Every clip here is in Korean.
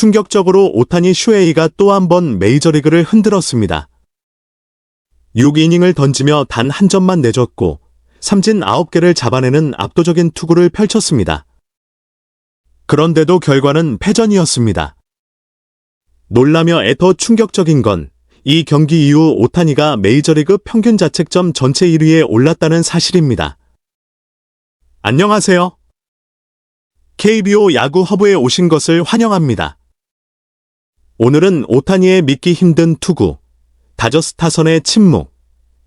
충격적으로 오타니 슈에이가 또 한 번 메이저리그를 흔들었습니다. 6이닝을 던지며 단 한 점만 내줬고 삼진 9개를 잡아내는 압도적인 투구를 펼쳤습니다. 그런데도 결과는 패전이었습니다. 놀라며 애더 충격적인 건 이 경기 이후 오타니가 메이저리그 평균 자책점 전체 1위에 올랐다는 사실입니다. 안녕하세요. KBO 야구 허브에 오신 것을 환영합니다. 오늘은 오타니의 믿기 힘든 투구, 다저스 타선의 침묵,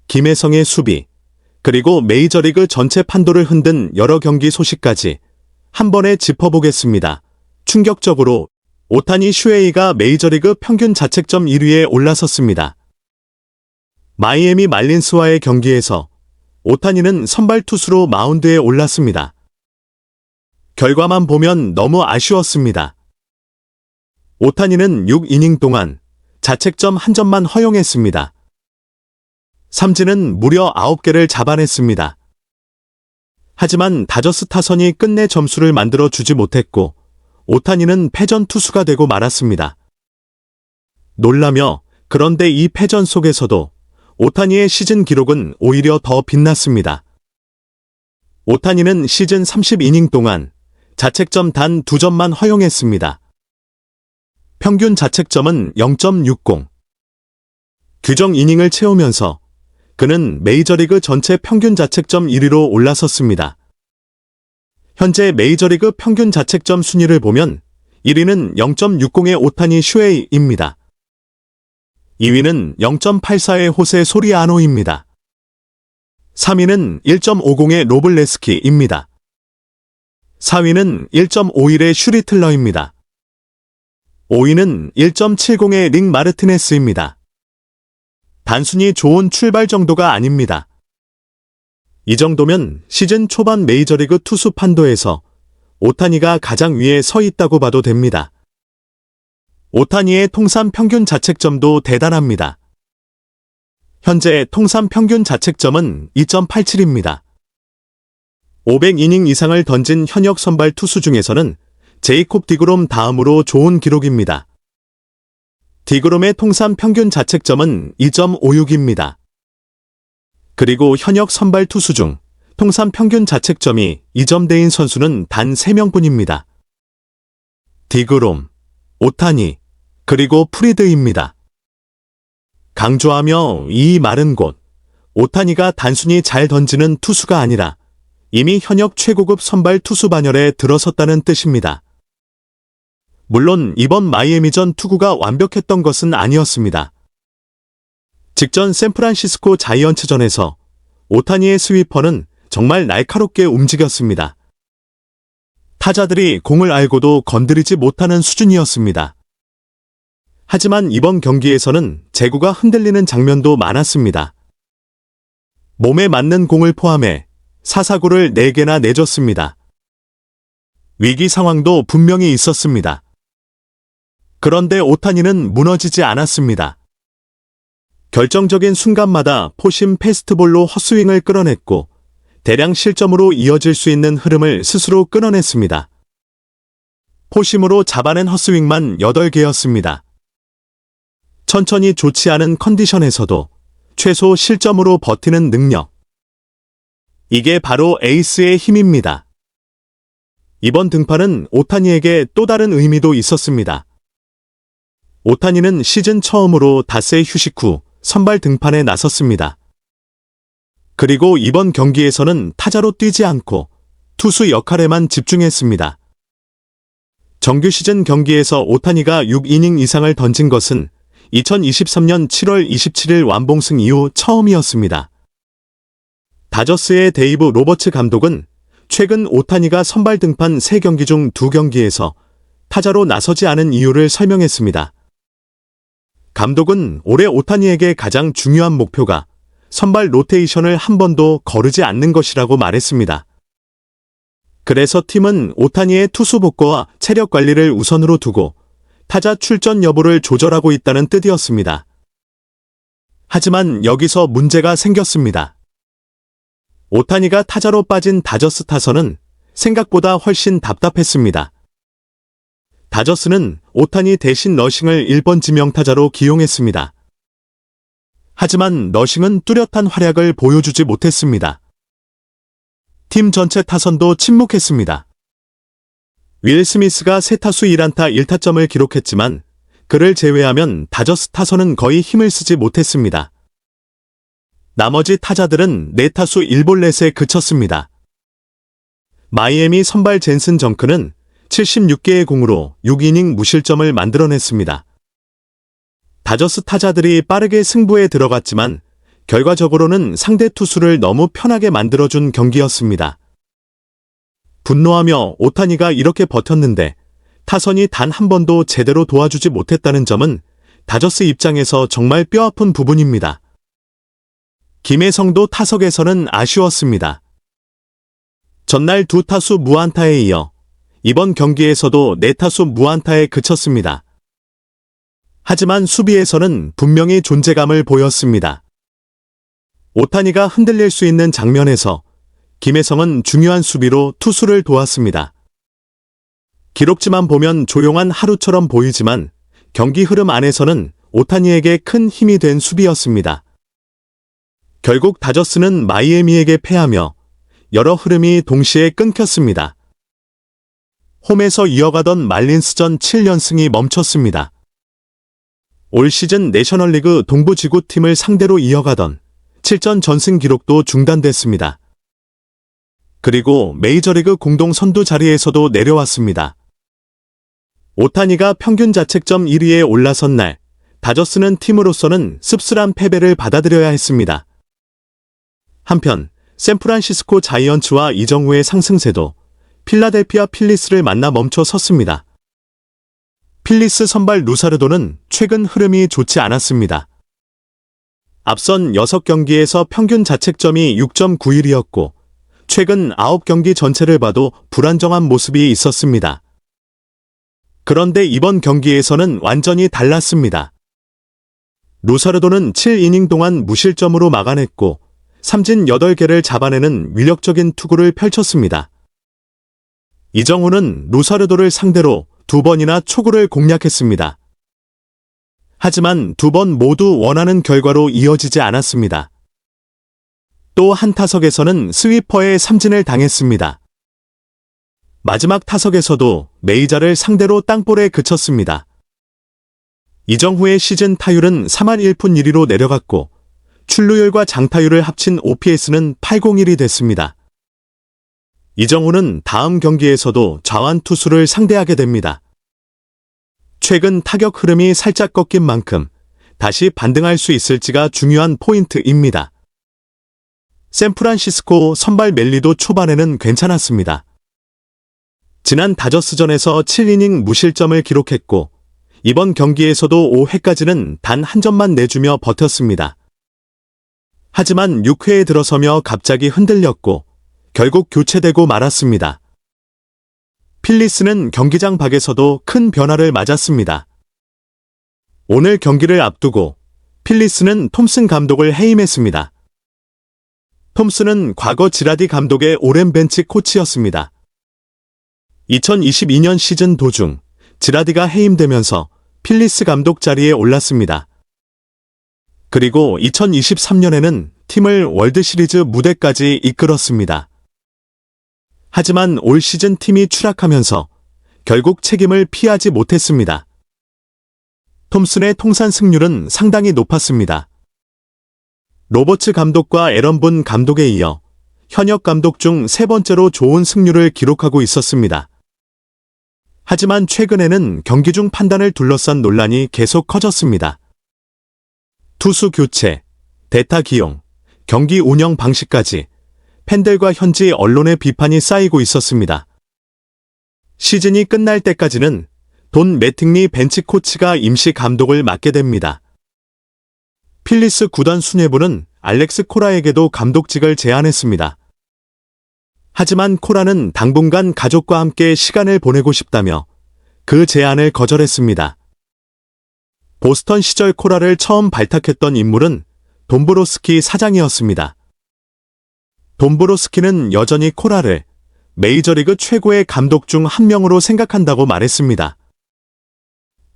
김혜성의 수비, 그리고 메이저리그 전체 판도를 흔든 여러 경기 소식까지 한 번에 짚어보겠습니다. 충격적으로 오타니 슈에이가 메이저리그 평균 자책점 1위에 올라섰습니다. 마이애미 말린스와의 경기에서 오타니는 선발 투수로 마운드에 올랐습니다. 결과만 보면 너무 아쉬웠습니다. 오타니는 6이닝 동안 자책점 한 점만 허용했습니다. 삼진은 무려 9개를 잡아냈습니다. 하지만 다저스 타선이 끝내 점수를 만들어 주지 못했고 오타니는 패전 투수가 되고 말았습니다. 놀라며 그런데 이 패전 속에서도 오타니의 시즌 기록은 오히려 더 빛났습니다. 오타니는 시즌 30이닝 동안 자책점 단 2점만 허용했습니다. 평균 자책점은 0.60. 규정 이닝을 채우면서 그는 메이저리그 전체 평균 자책점 1위로 올라섰습니다. 현재 메이저리그 평균 자책점 순위를 보면 1위는 0.60의 오타니 슈에이입니다. 2위는 0.84의 호세 소리아노입니다. 3위는 1.50의 로블레스키입니다. 4위는 1.51의 슈리틀러입니다. 5위는 1.70의 링 마르티네스입니다. 단순히 좋은 출발 정도가 아닙니다. 이 정도면 시즌 초반 메이저리그 투수 판도에서 오타니가 가장 위에 서 있다고 봐도 됩니다. 오타니의 통산 평균 자책점도 대단합니다. 현재 통산 평균 자책점은 2.87입니다. 500이닝 이상을 던진 현역 선발 투수 중에서는 제이콥 디그롬 다음으로 좋은 기록입니다. 디그롬의 통산 평균 자책점은 2.56입니다. 그리고 현역 선발 투수 중 통산 평균 자책점이 2점대인 선수는 단 3명뿐입니다. 디그롬, 오타니, 그리고 프리드입니다. 강조하며 이 말은 곧 오타니가 단순히 잘 던지는 투수가 아니라 이미 현역 최고급 선발 투수 반열에 들어섰다는 뜻입니다. 물론 이번 마이애미전 투구가 완벽했던 것은 아니었습니다. 직전 샌프란시스코 자이언츠전에서 오타니의 스위퍼는 정말 날카롭게 움직였습니다. 타자들이 공을 알고도 건드리지 못하는 수준이었습니다. 하지만 이번 경기에서는 제구가 흔들리는 장면도 많았습니다. 몸에 맞는 공을 포함해 사사구를 4개나 내줬습니다. 위기 상황도 분명히 있었습니다. 그런데 오타니는 무너지지 않았습니다. 결정적인 순간마다 포심 패스트볼로 헛스윙을 끌어냈고 대량 실점으로 이어질 수 있는 흐름을 스스로 끊어냈습니다. 포심으로 잡아낸 헛스윙만 8개였습니다. 천천히 좋지 않은 컨디션에서도 최소 실점으로 버티는 능력. 이게 바로 에이스의 힘입니다. 이번 등판은 오타니에게 또 다른 의미도 있었습니다. 오타니는 시즌 처음으로 닷새 휴식 후 선발 등판에 나섰습니다. 그리고 이번 경기에서는 타자로 뛰지 않고 투수 역할에만 집중했습니다. 정규 시즌 경기에서 오타니가 6이닝 이상을 던진 것은 2023년 7월 27일 완봉승 이후 처음이었습니다. 다저스의 데이브 로버츠 감독은 최근 오타니가 선발 등판 3경기 중 2경기에서 타자로 나서지 않은 이유를 설명했습니다. 감독은 올해 오타니에게 가장 중요한 목표가 선발 로테이션을 한 번도 거르지 않는 것이라고 말했습니다. 그래서 팀은 오타니의 투수 복구와 체력 관리를 우선으로 두고 타자 출전 여부를 조절하고 있다는 뜻이었습니다. 하지만 여기서 문제가 생겼습니다. 오타니가 타자로 빠진 다저스 타선은 생각보다 훨씬 답답했습니다. 다저스는 오타니 대신 러싱을 1번 지명타자로 기용했습니다. 하지만 러싱은 뚜렷한 활약을 보여주지 못했습니다. 팀 전체 타선도 침묵했습니다. 윌 스미스가 3타수 1안타 1타점을 기록했지만 그를 제외하면 다저스 타선은 거의 힘을 쓰지 못했습니다. 나머지 타자들은 4타수 1볼넷에 그쳤습니다. 마이애미 선발 젠슨 정크는 76개의 공으로 6이닝 무실점을 만들어냈습니다. 다저스 타자들이 빠르게 승부에 들어갔지만 결과적으로는 상대 투수를 너무 편하게 만들어준 경기였습니다. 분노하며 오타니가 이렇게 버텼는데 타선이 단 한 번도 제대로 도와주지 못했다는 점은 다저스 입장에서 정말 뼈아픈 부분입니다. 김혜성도 타석에서는 아쉬웠습니다. 전날 2타수 무안타에 이어 이번 경기에서도 4타수 무안타에 그쳤습니다. 하지만 수비에서는 분명히 존재감을 보였습니다. 오타니가 흔들릴 수 있는 장면에서 김혜성은 중요한 수비로 투수를 도왔습니다. 기록지만 보면 조용한 하루처럼 보이지만 경기 흐름 안에서는 오타니에게 큰 힘이 된 수비였습니다. 결국 다저스는 마이애미에게 패하며 여러 흐름이 동시에 끊겼습니다. 홈에서 이어가던 말린스전 7연승이 멈췄습니다. 올 시즌 내셔널리그 동부지구팀을 상대로 이어가던 7전 전승 기록도 중단됐습니다. 그리고 메이저리그 공동 선두 자리에서도 내려왔습니다. 오타니가 평균 자책점 1위에 올라선 날, 다저스는 팀으로서는 씁쓸한 패배를 받아들여야 했습니다. 한편 샌프란시스코 자이언츠와 이정후의 상승세도 필라델피아 필리스를 만나 멈춰 섰습니다. 필리스 선발 루사르도는 최근 흐름이 좋지 않았습니다. 앞선 6경기에서 평균 자책점이 6.91이었고 최근 9경기 전체를 봐도 불안정한 모습이 있었습니다. 그런데 이번 경기에서는 완전히 달랐습니다. 루사르도는 7이닝 동안 무실점으로 막아냈고 삼진 8개를 잡아내는 위력적인 투구를 펼쳤습니다. 이정후는 루사르도를 상대로 2번이나 초구를 공략했습니다. 하지만 2번 모두 원하는 결과로 이어지지 않았습니다. 또 한 타석에서는 스위퍼에 삼진을 당했습니다. 마지막 타석에서도 메이저를 상대로 땅볼에 그쳤습니다. 이정후의 시즌 타율은 3할 1푼 1리로 내려갔고 출루율과 장타율을 합친 OPS는 801이 됐습니다. 이정후는 다음 경기에서도 좌완 투수를 상대하게 됩니다. 최근 타격 흐름이 살짝 꺾인 만큼 다시 반등할 수 있을지가 중요한 포인트입니다. 샌프란시스코 선발 멜리도 초반에는 괜찮았습니다. 지난 다저스전에서 7이닝 무실점을 기록했고 이번 경기에서도 5회까지는 단 한 점만 내주며 버텼습니다. 하지만 6회에 들어서며 갑자기 흔들렸고 결국 교체되고 말았습니다. 필리스는 경기장 밖에서도 큰 변화를 맞았습니다. 오늘 경기를 앞두고 필리스는 톰슨 감독을 해임했습니다. 톰슨은 과거 지라디 감독의 오랜 벤치 코치였습니다. 2022년 시즌 도중 지라디가 해임되면서 필리스 감독 자리에 올랐습니다. 그리고 2023년에는 팀을 월드시리즈 무대까지 이끌었습니다. 하지만 올 시즌 팀이 추락하면서 결국 책임을 피하지 못했습니다. 톰슨의 통산 승률은 상당히 높았습니다. 로버츠 감독과 에런 본 감독에 이어 현역 감독 중 3번째로 좋은 승률을 기록하고 있었습니다. 하지만 최근에는 경기 중 판단을 둘러싼 논란이 계속 커졌습니다. 투수 교체, 대타 기용, 경기 운영 방식까지 팬들과 현지 언론의 비판이 쌓이고 있었습니다. 시즌이 끝날 때까지는 돈 매팅리 벤치 코치가 임시 감독을 맡게 됩니다. 필리스 구단 수뇌부는 알렉스 코라에게도 감독직을 제안했습니다. 하지만 코라는 당분간 가족과 함께 시간을 보내고 싶다며 그 제안을 거절했습니다. 보스턴 시절 코라를 처음 발탁했던 인물은 돈브로스키 사장이었습니다. 돈브로스키는 여전히 코라를 메이저리그 최고의 감독 중 한 명으로 생각한다고 말했습니다.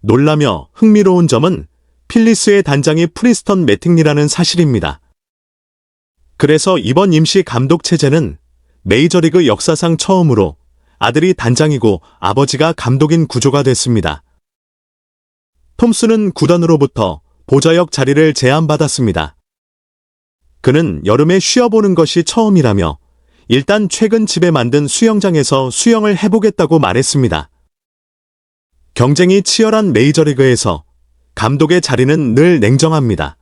놀라며 흥미로운 점은 필리스의 단장이 프리스턴 매팅리라는 사실입니다. 그래서 이번 임시 감독 체제는 메이저리그 역사상 처음으로 아들이 단장이고 아버지가 감독인 구조가 됐습니다. 톰슨은 구단으로부터 보좌역 자리를 제안받았습니다. 그는 여름에 쉬어보는 것이 처음이라며 일단 최근 집에 만든 수영장에서 수영을 해보겠다고 말했습니다. 경쟁이 치열한 메이저리그에서 감독의 자리는 늘 냉정합니다.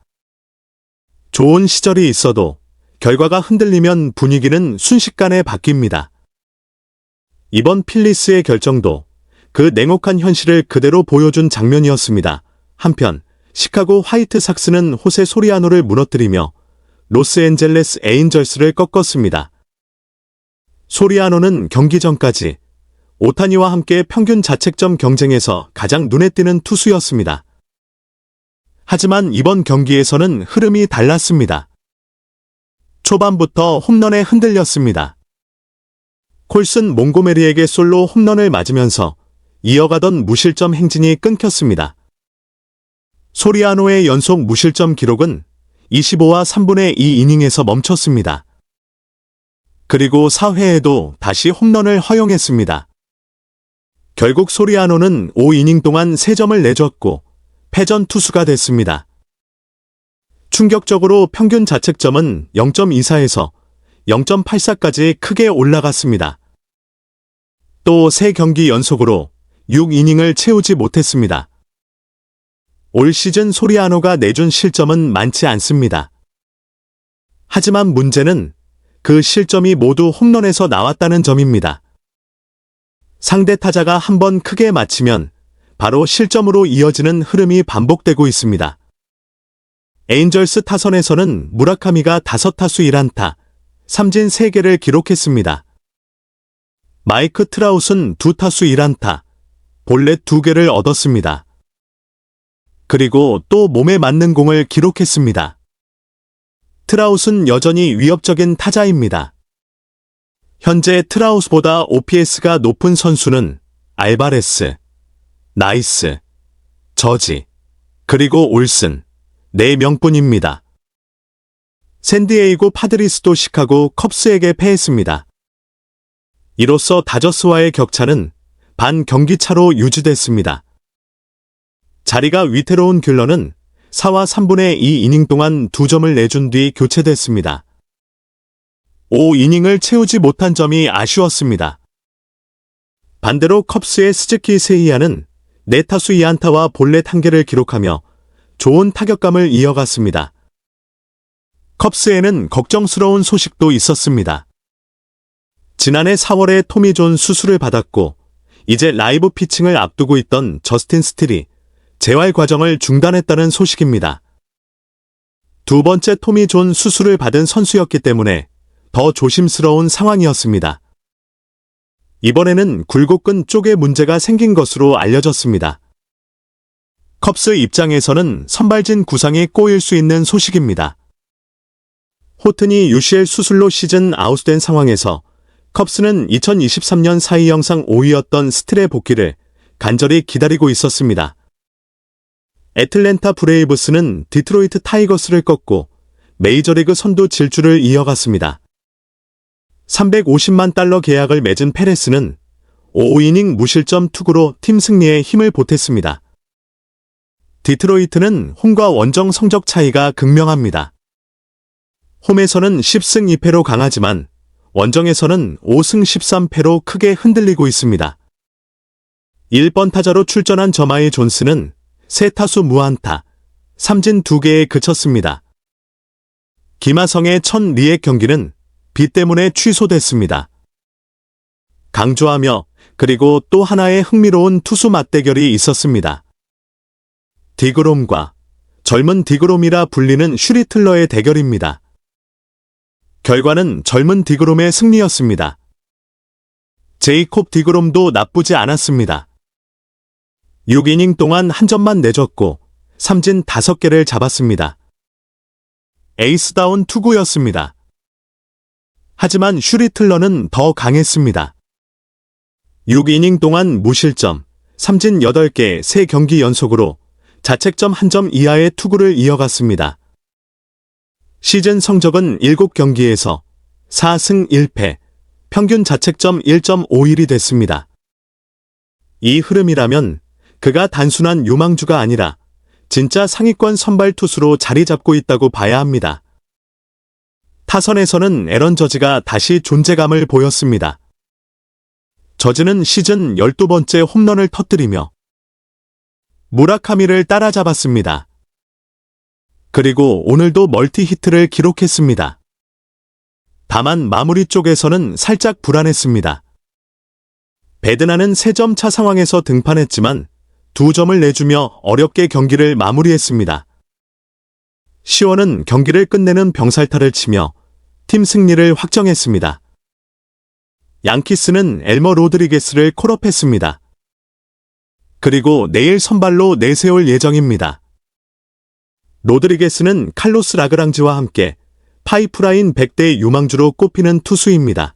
좋은 시절이 있어도 결과가 흔들리면 분위기는 순식간에 바뀝니다. 이번 필리스의 결정도 그 냉혹한 현실을 그대로 보여준 장면이었습니다. 한편 시카고 화이트삭스는 호세 소리아노를 무너뜨리며 로스앤젤레스 에인절스를 꺾었습니다. 소리아노는 경기 전까지 오타니와 함께 평균 자책점 경쟁에서 가장 눈에 띄는 투수였습니다. 하지만 이번 경기에서는 흐름이 달랐습니다. 초반부터 홈런에 흔들렸습니다. 콜슨 몽고메리에게 솔로 홈런을 맞으면서 이어가던 무실점 행진이 끊겼습니다. 소리아노의 연속 무실점 기록은 25와 3분의 2 이닝에서 멈췄습니다. 그리고 4회에도 다시 홈런을 허용했습니다. 결국 소리아노는 5이닝 동안 3점을 내줬고 패전 투수가 됐습니다. 충격적으로 평균 자책점은 0.24에서 0.84까지 크게 올라갔습니다. 또 3경기 연속으로 6이닝을 채우지 못했습니다. 올 시즌 소리아노가 내준 실점은 많지 않습니다. 하지만 문제는 그 실점이 모두 홈런에서 나왔다는 점입니다. 상대 타자가 한번 크게 맞히면 바로 실점으로 이어지는 흐름이 반복되고 있습니다. 에인절스 타선에서는 무라카미가 5타수 1안타, 삼진 3개를 기록했습니다. 마이크 트라웃은 2타수 1안타, 볼넷 2개를 얻었습니다. 그리고 또 몸에 맞는 공을 기록했습니다. 트라웃은 여전히 위협적인 타자입니다. 현재 트라웃보다 OPS가 높은 선수는 알바레스, 나이스, 저지, 그리고 올슨, 4명뿐입니다. 샌디에이고 파드리스도 시카고 컵스에게 패했습니다. 이로써 다저스와의 격차는 반 경기차로 유지됐습니다. 자리가 위태로운 귤러는 4와 3분의 2 이닝 동안 2점을 내준 뒤 교체됐습니다. 5이닝을 채우지 못한 점이 아쉬웠습니다. 반대로 컵스의 스즈키 세이야는 4타수 2안타와 볼넷 1개를 기록하며 좋은 타격감을 이어갔습니다. 컵스에는 걱정스러운 소식도 있었습니다. 지난해 4월에 토미 존 수술을 받았고 이제 라이브 피칭을 앞두고 있던 저스틴 스틸이 재활 과정을 중단했다는 소식입니다. 두 번째 토미 존 수술을 받은 선수였기 때문에 더 조심스러운 상황이었습니다. 이번에는 굴곡근 쪽에 문제가 생긴 것으로 알려졌습니다. 컵스 입장에서는 선발진 구상이 꼬일 수 있는 소식입니다. 호튼이 UCL 수술로 시즌 아웃된 상황에서 컵스는 2023년 사이 영상 5위였던 스틸의 복귀를 간절히 기다리고 있었습니다. 애틀랜타 브레이브스는 디트로이트 타이거스를 꺾고 메이저리그 선두 질주를 이어갔습니다. $350만 계약을 맺은 페레스는 5이닝 무실점 투구로 팀 승리에 힘을 보탰습니다. 디트로이트는 홈과 원정 성적 차이가 극명합니다. 홈에서는 10승 2패로 강하지만 원정에서는 5승 13패로 크게 흔들리고 있습니다. 1번 타자로 출전한 저마이 존스는 3타수 무안타, 삼진 2개에 그쳤습니다. 김하성의 첫 리액 경기는 비 때문에 취소됐습니다. 강조하며 그리고 또 하나의 흥미로운 투수 맞대결이 있었습니다. 디그롬과 젊은 디그롬이라 불리는 슈리틀러의 대결입니다. 결과는 젊은 디그롬의 승리였습니다. 제이콥 디그롬도 나쁘지 않았습니다. 6이닝 동안 한 점만 내줬고 삼진 5개를 잡았습니다. 에이스다운 투구였습니다. 하지만 슈리틀러는 더 강했습니다. 6이닝 동안 무실점, 삼진 8개 3경기 연속으로 자책점 1점 이하의 투구를 이어갔습니다. 시즌 성적은 7경기에서 4승 1패, 평균 자책점 1.51이 됐습니다. 이 흐름이라면 그가 단순한 유망주가 아니라 진짜 상위권 선발 투수로 자리 잡고 있다고 봐야 합니다. 타선에서는 에런 저지가 다시 존재감을 보였습니다. 저지는 시즌 12번째 홈런을 터뜨리며 무라카미를 따라잡았습니다. 그리고 오늘도 멀티히트를 기록했습니다. 다만 마무리 쪽에서는 살짝 불안했습니다. 베드나는 3점 차 상황에서 등판했지만 2점을 내주며 어렵게 경기를 마무리했습니다. 시원은 경기를 끝내는 병살타를 치며 팀 승리를 확정했습니다. 양키스는 엘머 로드리게스를 콜업했습니다. 그리고 내일 선발로 내세울 예정입니다. 로드리게스는 칼로스 라그랑지와 함께 파이프라인 100대 유망주로 꼽히는 투수입니다.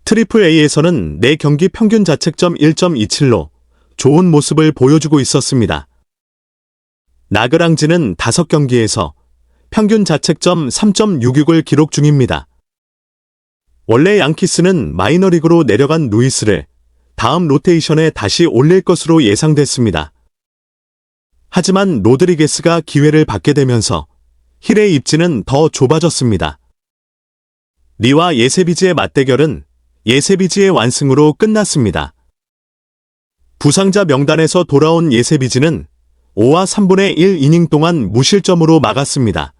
트리플 A에서는 4경기 평균 자책점 1.27로 좋은 모습을 보여주고 있었습니다. 라그랑지는 5경기에서 평균 자책점 3.66을 기록 중입니다. 원래 양키스는 마이너리그로 내려간 루이스를 다음 로테이션에 다시 올릴 것으로 예상됐습니다. 하지만 로드리게스가 기회를 받게 되면서 힐의 입지는 더 좁아졌습니다. 리와 예세비지의 맞대결은 예세비지의 완승으로 끝났습니다. 부상자 명단에서 돌아온 예세비지는 5와 3분의 1 이닝 동안 무실점으로 막았습니다.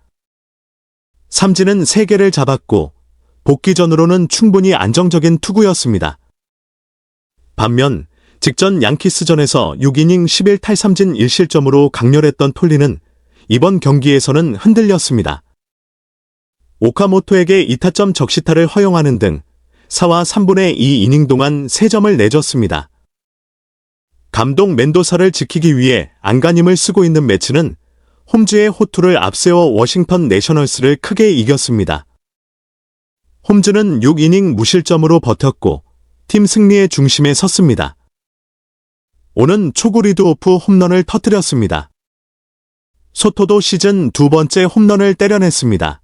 삼진은 3개를 잡았고 복귀전으로는 충분히 안정적인 투구였습니다. 반면 직전 양키스전에서 6이닝 11탈삼진 1실점으로 강렬했던 톨리는 이번 경기에서는 흔들렸습니다. 오카모토에게 2타점 적시타를 허용하는 등 4와 3분의 2 이닝 동안 3점을 내줬습니다. 감독 멘도사를 지키기 위해 안간힘을 쓰고 있는 매츠는 홈즈의 호투를 앞세워 워싱턴 내셔널스를 크게 이겼습니다. 홈즈는 6이닝 무실점으로 버텼고 팀 승리의 중심에 섰습니다. 오는 초구 리드오프 홈런을 터뜨렸습니다. 소토도 시즌 2번째 홈런을 때려냈습니다.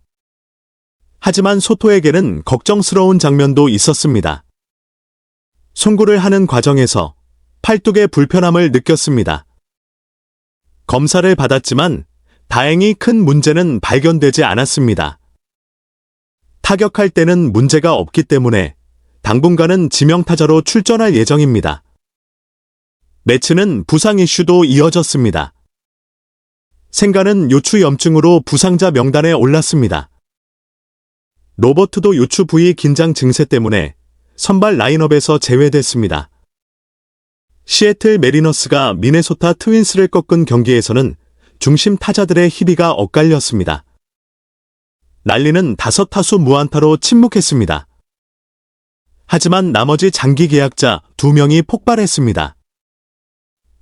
하지만 소토에게는 걱정스러운 장면도 있었습니다. 송구를 하는 과정에서 팔뚝에 불편함을 느꼈습니다. 검사를 받았지만 다행히 큰 문제는 발견되지 않았습니다. 타격할 때는 문제가 없기 때문에 당분간은 지명타자로 출전할 예정입니다. 매츠는 부상 이슈도 이어졌습니다. 생가는 요추염증으로 부상자 명단에 올랐습니다. 로버트도 요추 부위 긴장 증세 때문에 선발 라인업에서 제외됐습니다. 시애틀 메리너스가 미네소타 트윈스를 꺾은 경기에서는 중심 타자들의 희비가 엇갈렸습니다. 랄리는 5타수 무안타로 침묵했습니다. 하지만 나머지 장기 계약자 2명이 폭발했습니다.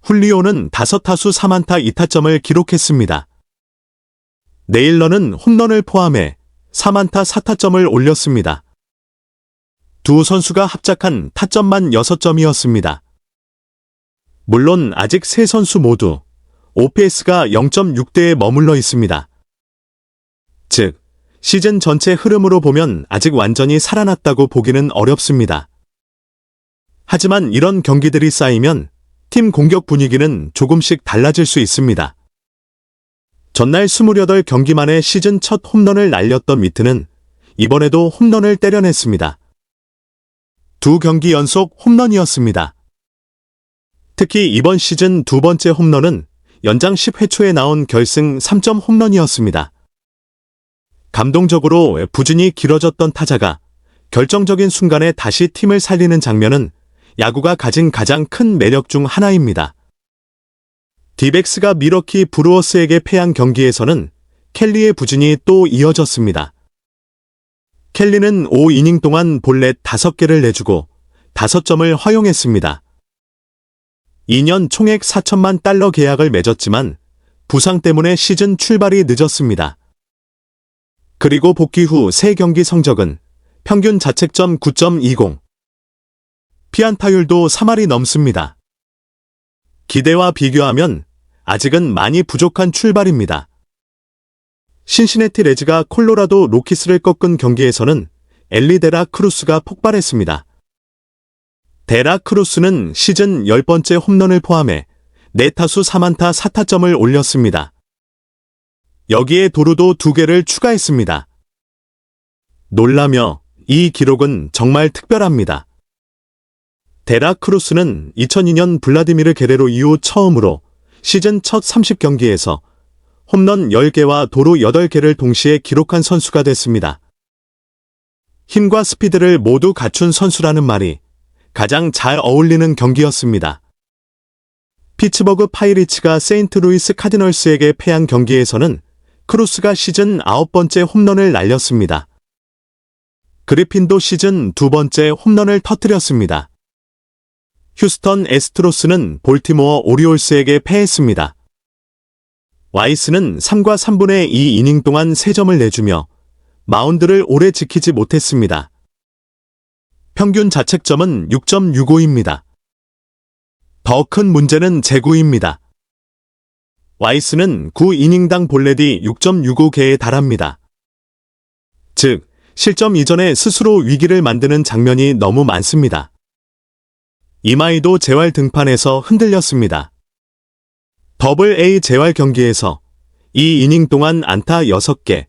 훌리오는 5타수 3안타 2타점을 기록했습니다. 네일러는 홈런을 포함해 3안타 4타점을 올렸습니다. 두 선수가 합작한 타점만 6점이었습니다. 물론 아직 세 선수 모두 OPS가 0.6대에 머물러 있습니다. 즉, 시즌 전체 흐름으로 보면 아직 완전히 살아났다고 보기는 어렵습니다. 하지만 이런 경기들이 쌓이면 팀 공격 분위기는 조금씩 달라질 수 있습니다. 전날 28경기 만에 시즌 첫 홈런을 날렸던 미트는 이번에도 홈런을 때려냈습니다. 2경기 연속 홈런이었습니다. 특히 이번 시즌 2번째 홈런은 연장 10회 초에 나온 결승 3점 홈런이었습니다. 감동적으로 부진이 길어졌던 타자가 결정적인 순간에 다시 팀을 살리는 장면은 야구가 가진 가장 큰 매력 중 하나입니다. 디백스가 미러키 브루어스에게 패한 경기에서는 켈리의 부진이 또 이어졌습니다. 켈리는 5이닝 동안 볼넷 5개를 내주고 5점을 허용했습니다. 2년 총액 4천만 달러 계약을 맺었지만 부상 때문에 시즌 출발이 늦었습니다. 그리고 복귀 후 3경기 성적은 평균 자책점 9.20, 피안타율도 3할이 넘습니다. 기대와 비교하면 아직은 많이 부족한 출발입니다. 신시내티 레즈가 콜로라도 로키스를 꺾은 경기에서는 엘리 데라 크루스가 폭발했습니다. 데라 크루스는 시즌 10번째 홈런을 포함해 4타수 3안타 4타점을 올렸습니다. 여기에 도루도 2개를 추가했습니다. 놀라며 이 기록은 정말 특별합니다. 데라 크루스는 2002년 블라디미르 게레로 이후 처음으로 시즌 첫 30경기에서 홈런 10개와 도루 8개를 동시에 기록한 선수가 됐습니다. 힘과 스피드를 모두 갖춘 선수라는 말이 가장 잘 어울리는 경기였습니다. 피츠버그 파이리츠가 세인트루이스 카디널스에게 패한 경기에서는 크루스가 시즌 9번째 홈런을 날렸습니다. 그리핀도 시즌 2번째 홈런을 터뜨렸습니다. 휴스턴 애스트로스는 볼티모어 오리올스에게 패했습니다. 와이스는 3과 3분의 2 이닝 동안 3점을 내주며 마운드를 오래 지키지 못했습니다. 평균 자책점은 6.65입니다. 더 큰 문제는 제구입니다. 와이스는 9이닝당 볼넷이 6.65개에 달합니다. 즉, 실점 이전에 스스로 위기를 만드는 장면이 너무 많습니다. 이마이도 재활 등판에서 흔들렸습니다. 더블 A 재활 경기에서 2이닝 동안 안타 6개,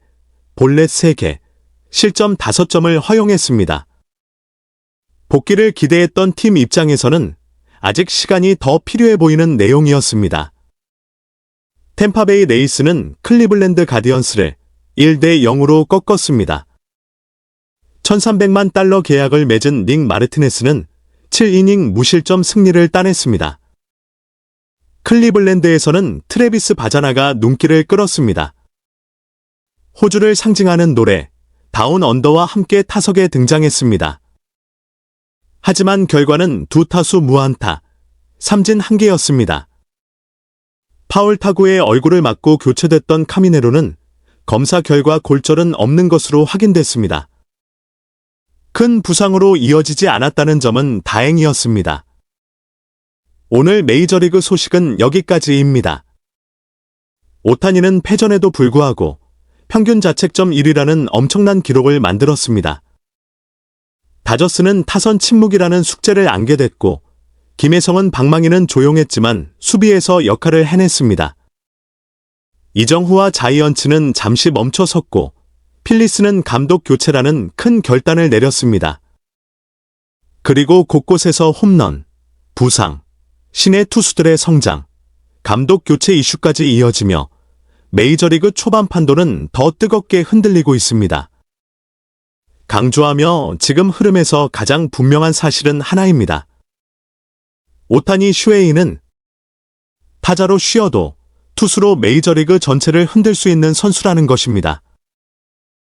볼넷 3개, 실점 5점을 허용했습니다. 복귀를 기대했던 팀 입장에서는 아직 시간이 더 필요해 보이는 내용이었습니다. 템파베이 레이스는 클리블랜드 가디언스를 1대 0으로 꺾었습니다. $1,300만 계약을 맺은 닉 마르티네스는 7이닝 무실점 승리를 따냈습니다. 클리블랜드에서는 트래비스 바자나가 눈길을 끌었습니다. 호주를 상징하는 노래 다운 언더와 함께 타석에 등장했습니다. 하지만 결과는 2타수 무안타, 삼진 1개였습니다. 파울 타구의 얼굴을 맞고 교체됐던 카미네로는 검사 결과 골절은 없는 것으로 확인됐습니다. 큰 부상으로 이어지지 않았다는 점은 다행이었습니다. 오늘 메이저리그 소식은 여기까지입니다. 오타니는 패전에도 불구하고 평균 자책점 1위라는 엄청난 기록을 만들었습니다. 다저스는 타선 침묵이라는 숙제를 안게 됐고 김혜성은 방망이는 조용했지만 수비에서 역할을 해냈습니다. 이정후와 자이언츠는 잠시 멈춰섰고 필리스는 감독 교체라는 큰 결단을 내렸습니다. 그리고 곳곳에서 홈런, 부상, 신의 투수들의 성장, 감독 교체 이슈까지 이어지며 메이저리그 초반 판도는 더 뜨겁게 흔들리고 있습니다. 강조하며 지금 흐름에서 가장 분명한 사실은 하나입니다. 오타니 슈에이는 타자로 쉬어도 투수로 메이저리그 전체를 흔들 수 있는 선수라는 것입니다.